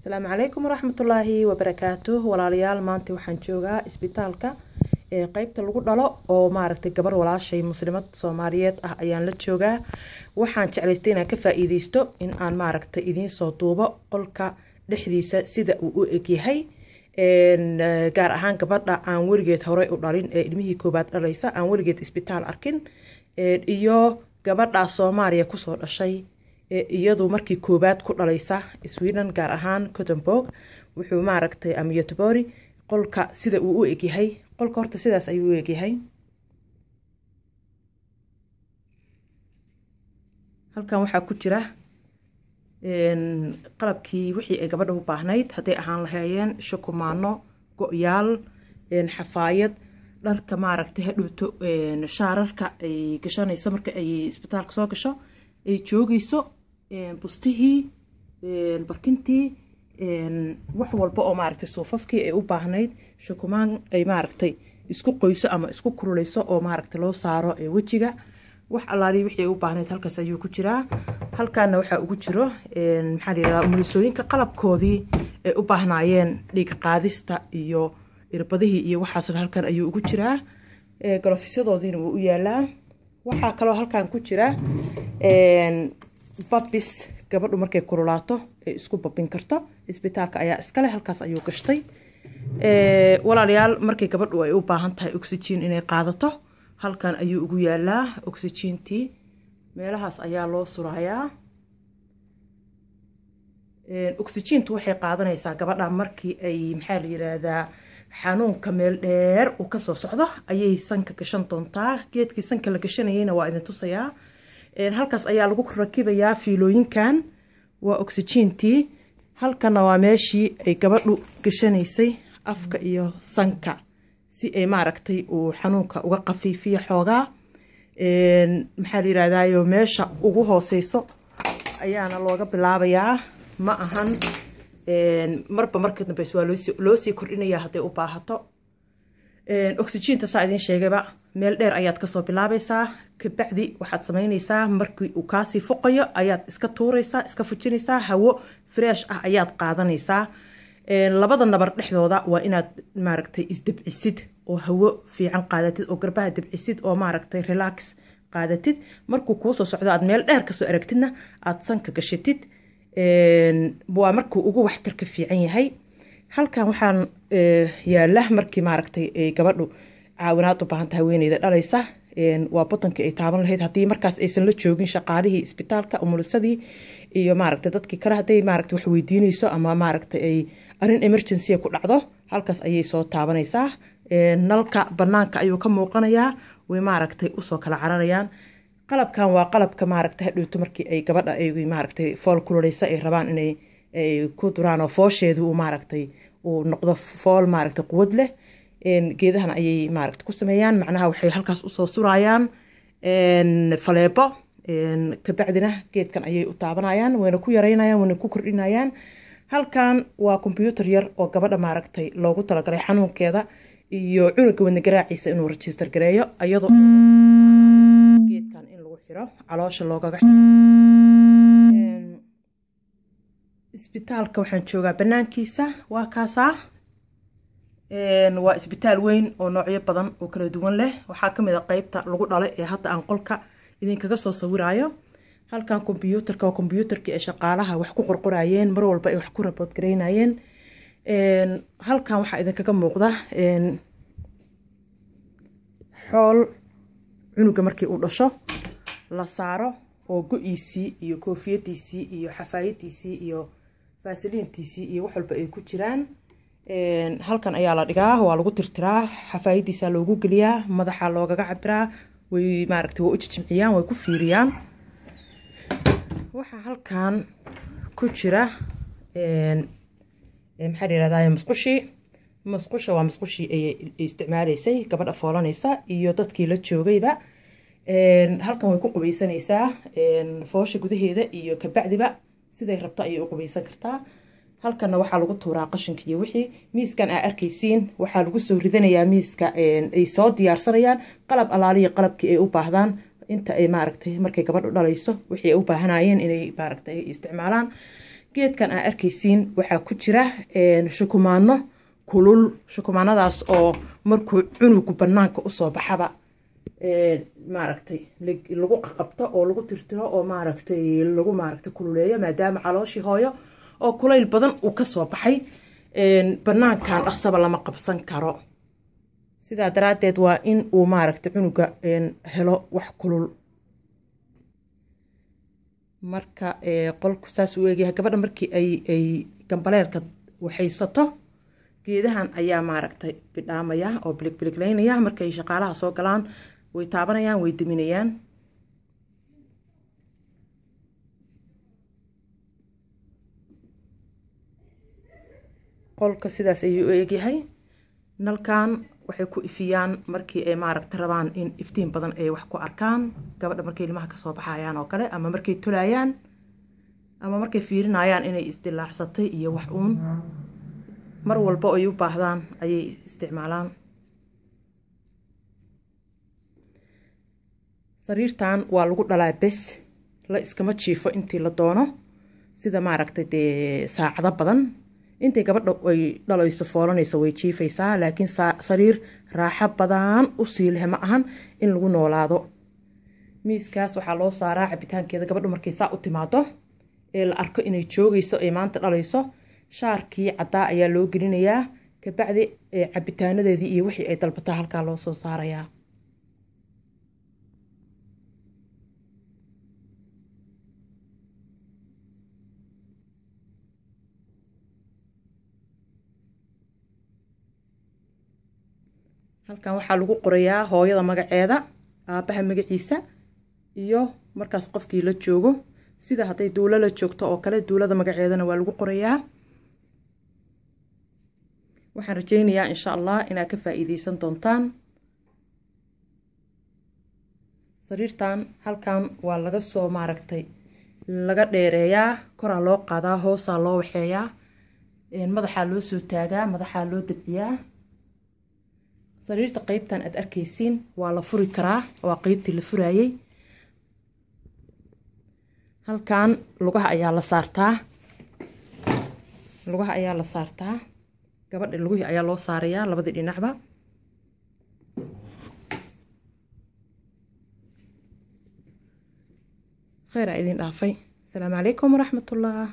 السلام عليكم ورحمة الله وبركاته. walaalyaal maanta waxaan joogaa isbitaalka qaybta lagu dhalo oo maaragtay gabar walaashay muslimad Soomaaliyeed ah ayaan la joogaa. waxaan jeclaystay inaan ka faa'iideysto in aan maaragtay idin soo duubo qolka dhexdiisa sida uu u eg yahay gaar ahaan gabadha aan warigeed hore u dhalin ee ilmihii koobaad dhalaysa aan warigeed isbitaal arkin iyo gabadha Soomaaliya ku soo dhashay iyadu markii koobaad ku dhalaysa Sweden gaar ahaan Gothenburg wuxuu maaragtay am Göteborg qolka sida uu u eg yahay qolka horta sidaas ayuu u eg yahay. halkan waxa ku jira qalabkii wixii ay gabadha u baahnayd haday ahaan lahaayeen shukumaano go'yaal xafaayad dharka maaragtay hadhooto shaararka ay gashanayso marka ay isbitaalka soo gasho ay joogayso bustihii barkintii wax walba oo maaragtay suufafkii ay u baahnayd shukumaan ay maaragtay isku qoyso ama isku kululeyso oo maaragtay loo saaro wajiga wax allaali wixii ay u baahnayd halkaas ayuu ku jiraa. halkaana waxa ugu jiro maxaa la yiraahdaa umulisooyinka qalabkoodii ay u baahnaayeen dhiig qaadista iyo irbadihii iyo waxaas halkan ayuu ugu jiraa. galofisyadoodiina wuu u yaalaa. waxa kale oo halkan ku jira babis gabadhu markay kululaato ay isku babin karto isbitaalka ayaa iskale halkaas ayuu gashtay. walaalyaal markay gabadhu ay u baahan tahay oxygen inay qaadato halkan ayuu ugu yaalaa oxygentii meelahaas ayaa loo surayaa. oxygentu waxay qaadanaysaa gabadha markii ay maxaa la yiraahdaa xanuunka meel dheer uu ka soo socdo ayay sanka gashan doontaa. geedkii sanka la gashanayayna waa idin tusayaa. halkaas ayaa lagu rakibayaa fiilooyinkan waa oxygentii. halkana waa meeshii ay gabadhu gashanaysay afka iyo sanka si ay maaragtay uu xanuunka uga qafiifiyo xoogaa. maxaa la yiraahdaa meesha ugu hooseyso ayaana looga bilaabayaa ma ahan marba marka dambe waa loo sii kordhinayaa haday u baahato. oxygenta saa idin sheegayba meel dheer ayaad kasoo bilaabaysaa kabacdi waxaad samaynaysaa markii uu kaasii foqayo ayaad iska tuuraysaa iska fujinaysaa hawo fresh ah ayaad qaadanaysaa. labada nabar dhexdooda waa inaad maaragtay isdabcisid oo hawo fiican qaadatid oo garbaha dabcisid oo maaragtay relax qaadatid. markuu kuu soo socdo aad meel dheer kasoo aragtidna aad sanka gashatid waa markuu ugu waxtarka fiican yahay. halkan waxaan yaala markii maaragtay gabadhu caawinaad u baahan tahay haweeneyda dhalaysa waa botonka ay taaban lahayd haddii markaas aysan la joogin shaqaalihii isbitaalka umulisadii iyo maaragtay dadkii kale haday maaragtay wax weydiinayso ama maaragtay ay arrin emergency ku dhacdo halkaas ayay soo taabanaysaa. nalka banaanka ayuu ka muuqanayaa way maaragtay usoo kala cararayaan. qalabkan waa qalabka maaragtay hadhowto markii ay gabadha ay maaragtay fool kululeysa ay rabaan inay ku duraan oo foosheedu uu maaragtay uu noqdo fool maaragtay quwad leh. geedahan ayay maaragtay ku sameeyaan macnaha waxay halkaas usoo surayaan faleebo kabacdina geedkan ayay u taabanayaan wayna ku yareynayaan wayna ku kordhinayaan. halkan waa computer yar oo gabadha maaragtay loogu talagalay xanuunkeeda iyo cunuga wadna garaaciisa inuu register gareeyo iyadoo geedkan in lagu xiro caloosha loogaga xiro. isbitaalka waxaan joogaa banaankiisa waa kaasaa. waa isbitaal weyn oo noocyo badan oo kala duwan leh. waxaa kamid ah qaybta lagu dhalay ee hadda aan qolka idinkaga soo sawiraayo. halkan computerka waa computerkii ay shaqaalaha wax ku qorqorayeen mar walba ay wax ku report gareynayeen. halkan waxaa idinkaga muuqda xool cunuga markii uu dhasho la saaro oo go-iisii iyo koofiyadiisii iyo xafaayadiisii iyo faasiliintiisii iyo wax walba ay ku jiraan. halkan ayaa la dhigaa waa lagu tirtiraa xafaayadiisa loogu geliyaa madaxa loogaga cabiraa way maaragtay way u jijimciyaan way ku fiiriyaan. waxa halkan ku jira maxaa la yiraahdaa musqusha waa musqushii ay isticmaalaysay gabadha foolanaysa iyo dadkii la joogayba. halkan way ku qubaysanaysaa foosha gudaheeda iyo kabacdiba siday rabto ayay u qubaysan kartaa. halkana waxaa lagu tuuraa qashinka iyo wixii miiskan aa arkaysiin waxaa lagu soo ridanayaa miiska ay soo diyaarsanayaan qalab alaaliya qalabkii ay u baahdaan inta ay maaragtay markay gabadhu dhalayso wixii ay u baahanayeen inay maaragtay isticmaalaan geedkan aa arkaysiin waxaa ku jira shukumaano kulul, shukumaanadaas oo markuu cunugu banaanka usoo baxaba maaragtay lagu qabto oo lagu tirtiro oo maaragtay lagu maaragtay kululeeyo maadaama calooshii hooyo oo kulayl badan uu ka soo baxay banaankan dhaqsaba lama qabsan karo. sidaa daraadeed waa in uu maaragtay cunuga helo wax kulul. marka qolku saas u eegyahay gabadha markii ay gambaleelka waxaysato geedahan ayaa maaragtay bidhaamaya oo biligbiliglaynaya. markay shaqaalaha soo galaan way taabanayaan, way diminayaan. qolka sidaas ayuu u eegyahay. nalkan waxay ku ifiyaan markii ay maaragtay rabaan in iftiin badan ay wax ku arkaan. gabadha markay ilmaha kasoo baxayaan oo kale, ama markay tulayaan, ama markay fiirinayaan inay isdilaacsatay iyo wax uun mar walba ay u baahdaan ayay isticmaalaan. sariirtan waa lagu dhalaa bes, la iskama jiifo intii la doono sida maaragtay dee saacado badan. intay gabadha ay dhalayso foolanayso way jiifaysaa, laakiin sariir raaxo badan u sii leh ma ahan in lagu noolaado. miiskaas waxaa loo saaraa cabitaankeeda. gabadha markay saa u timaado ee la arko inay joogayso ay maanta dhalayso, shaarkii caddaa ayaa loo gelinayaa. kabacdi cabitaanadeedii iyo wixii ay dalbataa halkaa loo soo saarayaa. halkan waxaa lagu qorayaa hooyada magaceeda, aabaha magaciisa, iyo markaas qofkii la joogo. sida hadday duulo la joogto oo kale, duulada magaceedana waa lagu qorayaa. waxaan rajaynayaa insha allah inaad ka faa'iideysan doontaan. sariirtan halkan waa laga soo maaragtay laga dheereeyaa, koraa loo qaadaa, hoosaa loo waxeeyaa, madaxaa loo soo taagaa, madaxaa loo dabciyaa. sariirta qaybtan aad arkaysiin waa la furi karaa, waa qaybtii la furayay. halkan lugaha ayaa la saartaa, lugaha ayaa la saartaa. gabadha lugihii ayaa loo saarayaa labadii dhinacba. khayr aa idin dhaafay. asalaamu calaykum waraxmatullah.